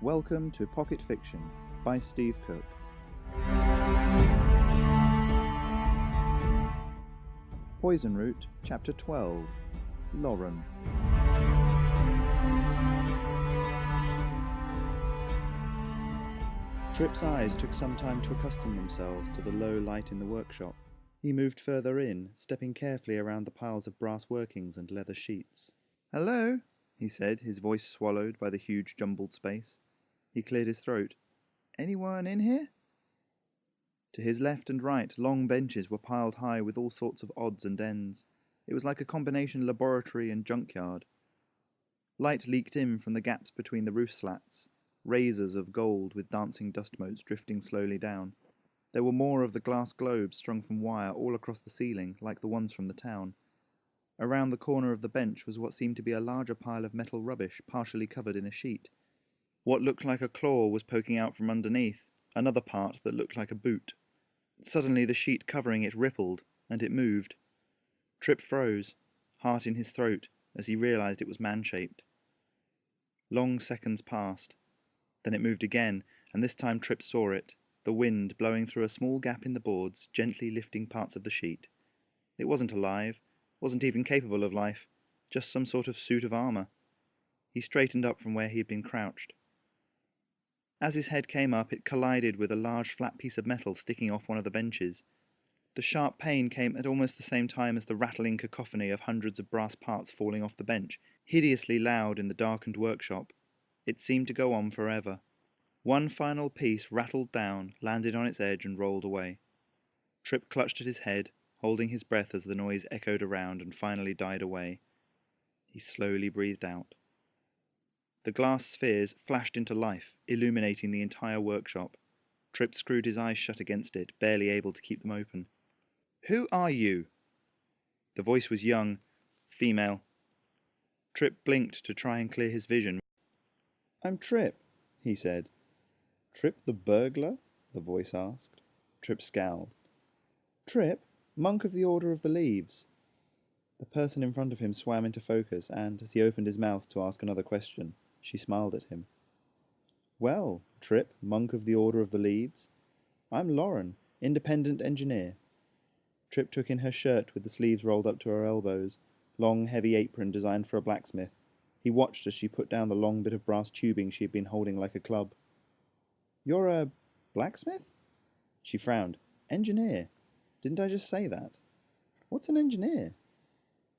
Welcome to Pocket Fiction by Steve Cook. Poisonroot, Chapter 12, Lauren. Trip's eyes took some time to accustom themselves to the low light in the workshop. He moved further in, stepping carefully around the piles of brass workings and leather sheets. "Hello," he said, his voice swallowed by the huge jumbled space. He cleared his throat. "Anyone in here?" To his left and right, long benches were piled high with all sorts of odds and ends. It was like a combination laboratory and junkyard. Light leaked in from the gaps between the roof slats, razors of gold with dancing dust motes drifting slowly down. There were more of the glass globes strung from wire all across the ceiling, like the ones from the town. Around the corner of the bench was what seemed to be a larger pile of metal rubbish, partially covered in a sheet. What looked like a claw was poking out from underneath, another part that looked like a boot. Suddenly the sheet covering it rippled, and it moved. Trip froze, heart in his throat, as he realized it was man-shaped. Long seconds passed. Then it moved again, and this time Trip saw it, the wind blowing through a small gap in the boards, gently lifting parts of the sheet. It wasn't alive, wasn't even capable of life, just some sort of suit of armor. He straightened up from where he had been crouched. As his head came up, it collided with a large flat piece of metal sticking off one of the benches. The sharp pain came at almost the same time as the rattling cacophony of hundreds of brass parts falling off the bench, hideously loud in the darkened workshop. It seemed to go on forever. One final piece rattled down, landed on its edge, and rolled away. Trip clutched at his head, holding his breath as the noise echoed around and finally died away. He slowly breathed out. The glass spheres flashed into life, illuminating the entire workshop. Trip screwed his eyes shut against it, barely able to keep them open. "Who are you?" The voice was young, female. Trip blinked to try and clear his vision. "I'm Trip," he said. "Trip the burglar?" the voice asked. Trip scowled. "Trip, monk of the Order of the Leaves." The person in front of him swam into focus, and, as he opened his mouth to ask another question, she smiled at him. "Well, Trip, monk of the Order of the Leaves, I'm Lauren, independent engineer." Trip took in her shirt with the sleeves rolled up to her elbows, long heavy apron designed for a blacksmith. He watched as she put down the long bit of brass tubing she had been holding like a club. "You're a blacksmith?" She frowned. "Engineer? Didn't I just say that? What's an engineer?"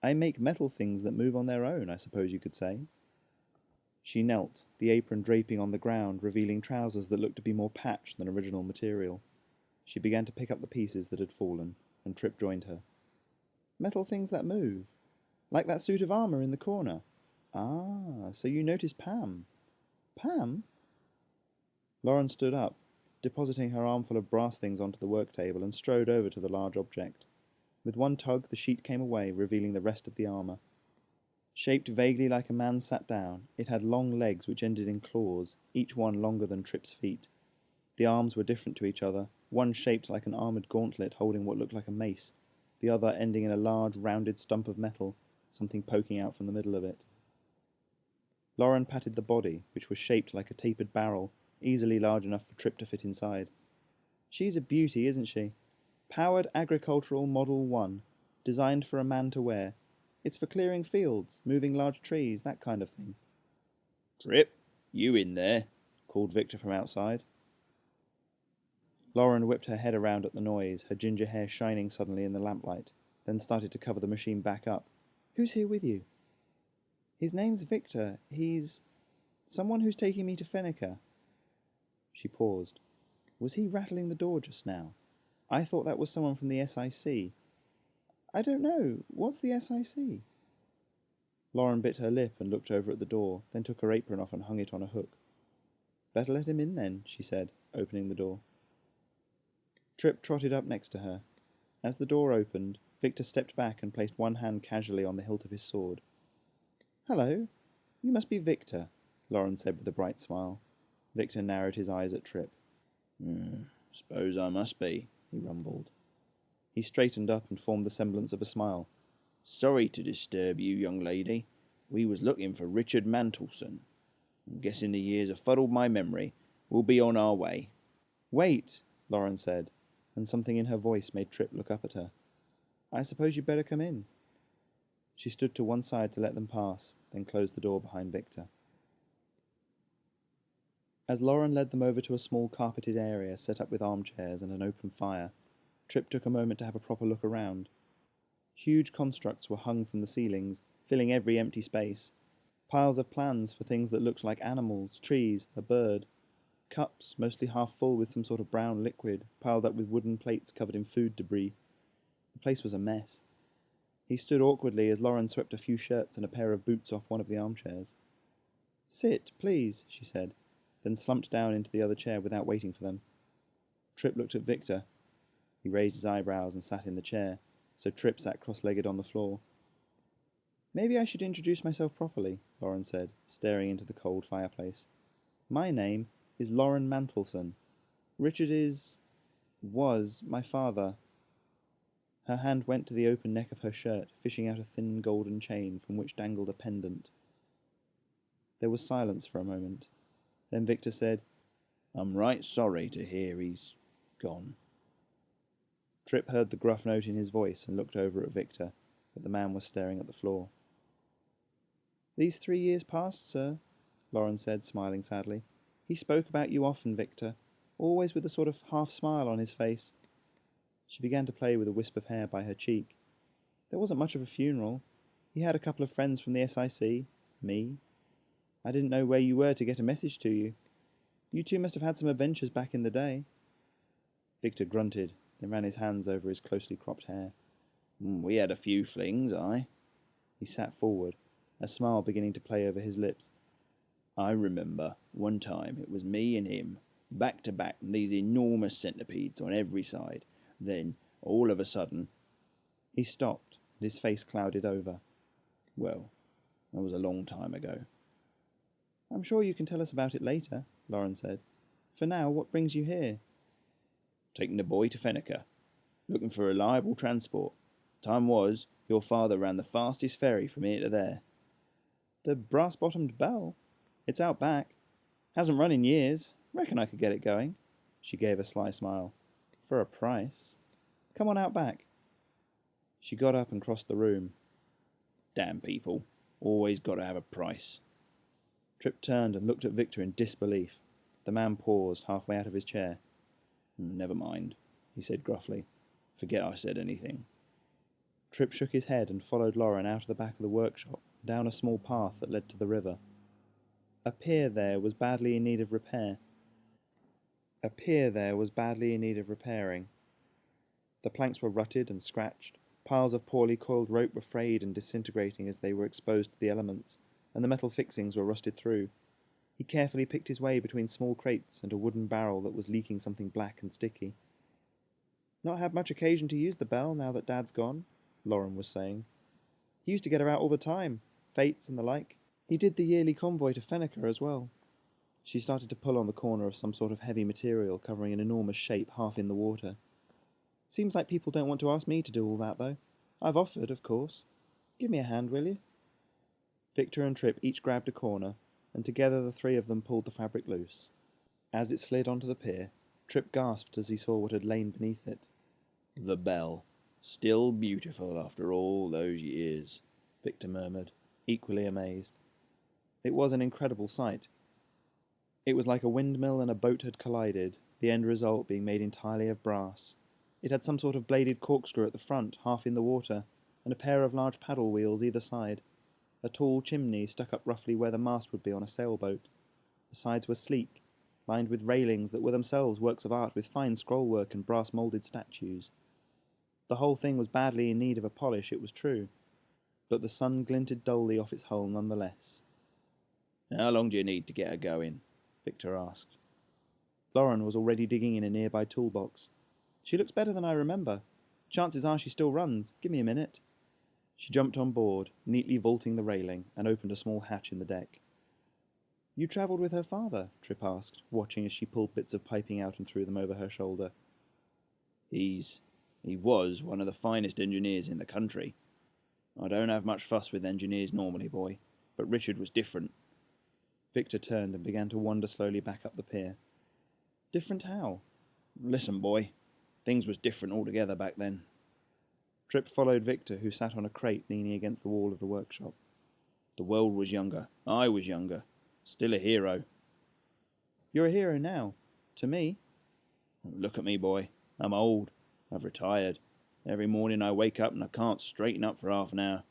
"I make metal things that move on their own, I suppose you could say." She knelt, the apron draping on the ground, revealing trousers that looked to be more patch than original material. She began to pick up the pieces that had fallen, and Trip joined her. "Metal things that move? Like that suit of armor in the corner? Ah, so you noticed Pam." "Pam?" Lauren stood up, depositing her armful of brass things onto the work table, and strode over to the large object. With one tug, the sheet came away, revealing the rest of the armor. Shaped vaguely like a man sat down, it had long legs which ended in claws, each one longer than Trip's feet. The arms were different to each other, one shaped like an armored gauntlet holding what looked like a mace, the other ending in a large rounded stump of metal, something poking out from the middle of it. Lauren patted the body, which was shaped like a tapered barrel, easily large enough for Trip to fit inside. "She's a beauty, isn't she? Powered Agricultural Model 1, designed for a man to wear. It's for clearing fields, moving large trees, that kind of thing." "Trip, you in there?" called Victor from outside. Lauren whipped her head around at the noise, her ginger hair shining suddenly in the lamplight, then started to cover the machine back up. "Who's here with you?" "His name's Victor. He's someone who's taking me to Fenneca." She paused. "Was he rattling the door just now? I thought that was someone from the SIC. "I don't know. What's the SIC?" Lauren bit her lip and looked over at the door, then took her apron off and hung it on a hook. "Better let him in then," she said, opening the door. Trip trotted up next to her. As the door opened, Victor stepped back and placed one hand casually on the hilt of his sword. "Hello. You must be Victor," Lauren said with a bright smile. Victor narrowed his eyes at Trip. Suppose I must be," he rumbled. He straightened up and formed the semblance of a smile. "Sorry to disturb you, young lady. We was looking for Richard Mantleson." I'm guessing the years have fuddled my memory. We'll be on our way. Wait, Lauren said, and something in her voice made Trip look up at her. I suppose you'd better come in. She stood to one side to let them pass, then closed the door behind Victor. As Lauren led them over to a small carpeted area set up with armchairs and an open fire, Trip took a moment to have a proper look around. Huge constructs were hung from the ceilings, filling every empty space. Piles of plans for things that looked like animals, trees, a bird. Cups, mostly half full with some sort of brown liquid, piled up with wooden plates covered in food debris. The place was a mess. He stood awkwardly as Lauren swept a few shirts and a pair of boots off one of the armchairs. Sit, please, she said, then slumped down into the other chair without waiting for them. Trip looked at Victor. He raised his eyebrows and sat in the chair, so Trip sat cross-legged on the floor. Maybe I should introduce myself properly, Lauren said, staring into the cold fireplace. My name is Lauren Mantleson. Richard was my father. Her hand went to the open neck of her shirt, fishing out a thin golden chain from which dangled a pendant. There was silence for a moment. Then Victor said, I'm right sorry to hear he's gone. Trip heard the gruff note in his voice and looked over at Victor, but the man was staring at the floor. These 3 years past, sir, Lauren said, smiling sadly. He spoke about you often, Victor, always with a sort of half-smile on his face. She began to play with a wisp of hair by her cheek. There wasn't much of a funeral. He had a couple of friends from the SIC, me. I didn't know where you were to get a message to you. You two must have had some adventures back in the day. Victor grunted, then ran his hands over his closely cropped hair. We had a few flings, aye. He sat forward, a smile beginning to play over his lips. I remember one time it was me and him, back to back, and these enormous centipedes on every side. Then, all of a sudden... He stopped, and his face clouded over. Well, that was a long time ago. I'm sure you can tell us about it later, Lauren said. For now, what brings you here? Taking the boy to Fenneker, looking for reliable transport. Time was, your father ran the fastest ferry from here to there. The brass-bottomed Belle? It's out back. Hasn't run in years. Reckon I could get it going. She gave a sly smile. For a price. Come on out back. She got up and crossed the room. Damn people. Always got to have a price. Trip turned and looked at Victor in disbelief. The man paused, halfway out of his chair. Never mind, he said gruffly. Forget I said anything. Trip shook his head and followed Lauren out of the back of the workshop, down a small path that led to the river. A pier there was badly in need of repairing. The planks were rutted and scratched. Piles of poorly coiled rope were frayed and disintegrating as they were exposed to the elements, and the metal fixings were rusted through. He carefully picked his way between small crates and a wooden barrel that was leaking something black and sticky. Not had much occasion to use the Belle now that Dad's gone, Lauren was saying. He used to get her out all the time, fetes and the like. He did the yearly convoy to Fenneker as well. She started to pull on the corner of some sort of heavy material covering an enormous shape half in the water. Seems like people don't want to ask me to do all that, though. I've offered, of course. Give me a hand, will you? Victor and Trip each grabbed a corner, and together the three of them pulled the fabric loose. As it slid onto the pier, Trip gasped as he saw what had lain beneath it. The Belle. Still beautiful after all those years, Victor murmured, equally amazed. It was an incredible sight. It was like a windmill and a boat had collided, the end result being made entirely of brass. It had some sort of bladed corkscrew at the front, half in the water, and a pair of large paddle wheels either side. A tall chimney stuck up roughly where the mast would be on a sailboat. The sides were sleek, lined with railings that were themselves works of art with fine scrollwork and brass-moulded statues. The whole thing was badly in need of a polish, it was true, but the sun glinted dully off its hull nonetheless. How long do you need to get her going? Victor asked. Lauren was already digging in a nearby toolbox. She looks better than I remember. Chances are she still runs. Give me a minute. She jumped on board, neatly vaulting the railing, and opened a small hatch in the deck. You travelled with her father? Trip asked, watching as she pulled bits of piping out and threw them over her shoulder. He was one of the finest engineers in the country. I don't have much fuss with engineers normally, boy, but Richard was different. Victor turned and began to wander slowly back up the pier. Different how? Listen, boy, things was different altogether back then. Trip followed Victor, who sat on a crate leaning against the wall of the workshop. The world was younger. I was younger. Still a hero. You're a hero now. To me. Look at me, boy. I'm old. I've retired. Every morning I wake up and I can't straighten up for half an hour.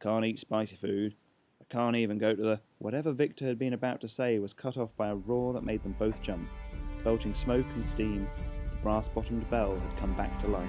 I can't eat spicy food. I can't even go to the... Whatever Victor had been about to say was cut off by a roar that made them both jump. Belching smoke and steam, the brass-bottomed bell had come back to life.